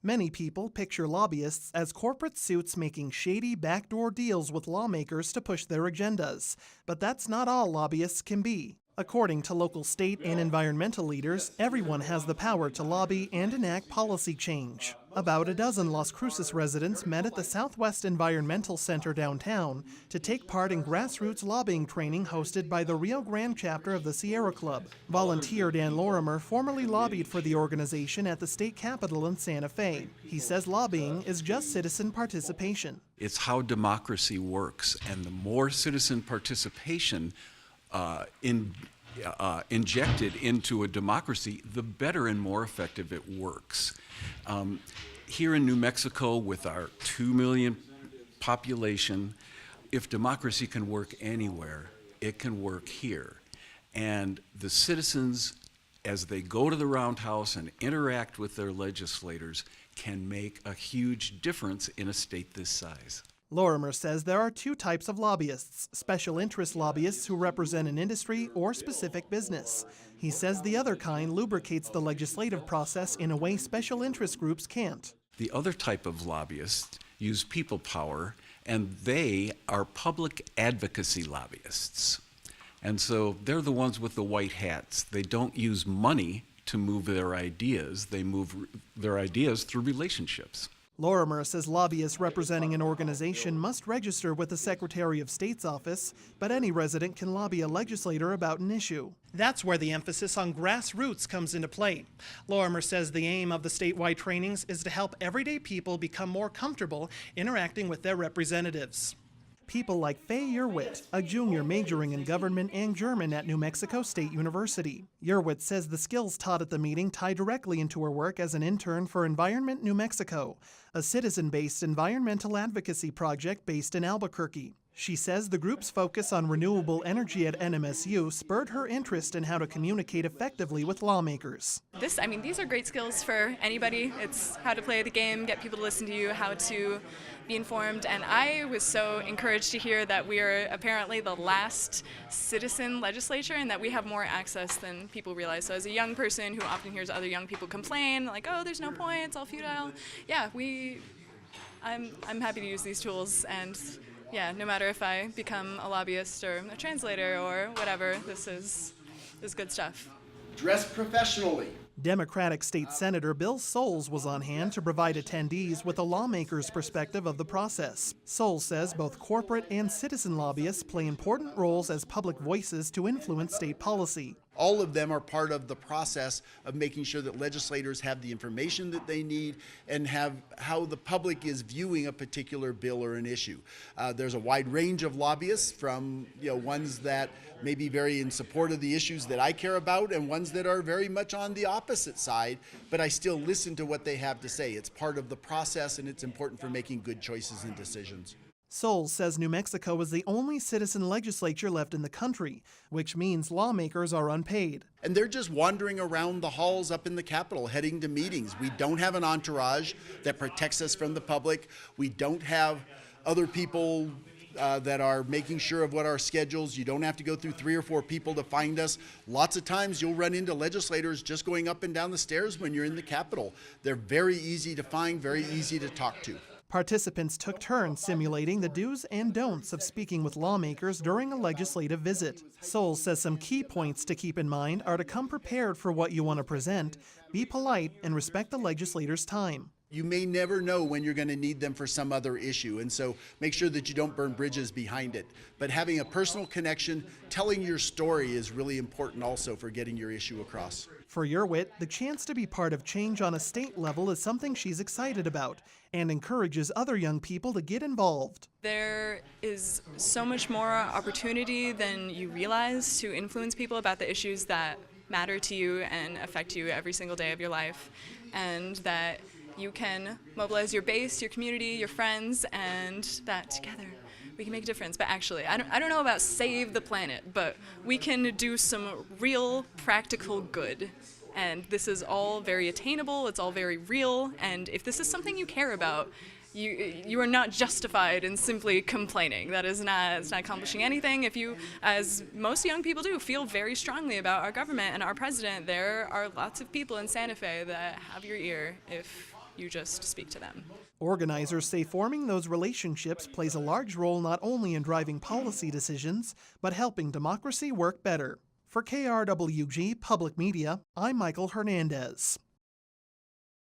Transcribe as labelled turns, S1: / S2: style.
S1: Many people picture lobbyists as corporate suits making shady backdoor deals with lawmakers to push their agendas. But that's not all lobbyists can be. According to local state and environmental leaders, everyone has the power to lobby and enact policy change. About a dozen Las Cruces residents met at the Southwest Environmental Center downtown to take part in grassroots lobbying training hosted by the Rio Grande Chapter of the Sierra Club. Volunteer Dan Lorimer formerly lobbied for the organization at the state capitol in Santa Fe. He says lobbying is just citizen participation.
S2: It's how democracy works, and the more citizen participation injected into a democracy, the better and more effective it works. Here in New Mexico, with our 2 million population, if democracy can work anywhere, it can work here. And the citizens, as they go to the roundhouse and interact with their legislators, can make a huge difference in a state this size.
S1: Lorimer says there are two types of lobbyists: special interest lobbyists who represent an industry or specific business. He says the other kind lubricates the legislative process in a way special interest groups can't.
S2: The other type of lobbyists use people power, and they are public advocacy lobbyists. And so they're the ones with the white hats. They don't use money to move their ideas. They move their ideas through relationships.
S1: Lorimer says lobbyists representing an organization must register with the Secretary of State's office, but any resident can lobby a legislator about an issue. That's where the emphasis on grassroots comes into play. Lorimer says the aim of the statewide trainings is to help everyday people become more comfortable interacting with their representatives. People like Faye Yerwit, a junior majoring in government and German at New Mexico State University. Yerwit says the skills taught at the meeting tie directly into her work as an intern for Environment New Mexico, a citizen-based environmental advocacy project based in Albuquerque. She says the group's focus on renewable energy at NMSU spurred her interest in how to communicate effectively with lawmakers.
S3: These are great skills for anybody. It's how to play the game, get people to listen to you, how to be informed. And I was so encouraged to hear that we are apparently the last citizen legislature and that we have more access than people realize. So as a young person who often hears other young people complain, like, oh, there's no point, it's all futile. Yeah, I'm happy to use these tools, and yeah, no matter if I become a lobbyist or a translator or whatever, this is good stuff.
S4: Dress professionally.
S1: Democratic State Senator Bill Soules was on hand to provide attendees with a lawmaker's perspective of the process. Soules says both corporate and citizen lobbyists play important roles as public voices to influence state policy.
S4: All of them are part of the process of making sure that legislators have the information that they need and have how the public is viewing a particular bill or an issue. There's a wide range of lobbyists, from ones that may be very in support of the issues that I care about and ones that are very much on the opposite side, but I still listen to what they have to say. It's part of the process, and it's important for making good choices and decisions.
S1: Soules says New Mexico is the only citizen legislature left in the country, which means lawmakers are unpaid.
S4: And they're just wandering around the halls up in the Capitol, heading to meetings. We don't have an entourage that protects us from the public. We don't have other people that are making sure of what our schedules. You don't have to go through 3 or 4 people to find us. Lots of times you'll run into legislators just going up and down the stairs when you're in the Capitol. They're very easy to find, very easy to talk to.
S1: Participants took turns simulating the do's and don'ts of speaking with lawmakers during a legislative visit. Soules says some key points to keep in mind are to come prepared for what you want to present, be polite, and respect the legislator's time.
S4: You may never know when you're going to need them for some other issue, and so make sure that you don't burn bridges behind it. But having a personal connection, telling your story is really important also for getting your issue across.
S1: For Yerwit, the chance to be part of change on a state level is something she's excited about and encourages other young people to get involved.
S3: There is so much more opportunity than you realize to influence people about the issues that matter to you and affect you every single day of your life, and that you can mobilize your base, your community, your friends, and that together we can make a difference. But actually, I don't know about save the planet, but we can do some real practical good. And this is all very attainable, it's all very real, and if this is something you care about, you are not justified in simply complaining. It's not accomplishing anything. If you, as most young people do, feel very strongly about our government and our president, there are lots of people in Santa Fe that have your ear if you just speak to them.
S1: Organizers say forming those relationships plays a large role not only in driving policy decisions, but helping democracy work better. For KRWG Public Media, I'm Michael Hernandez.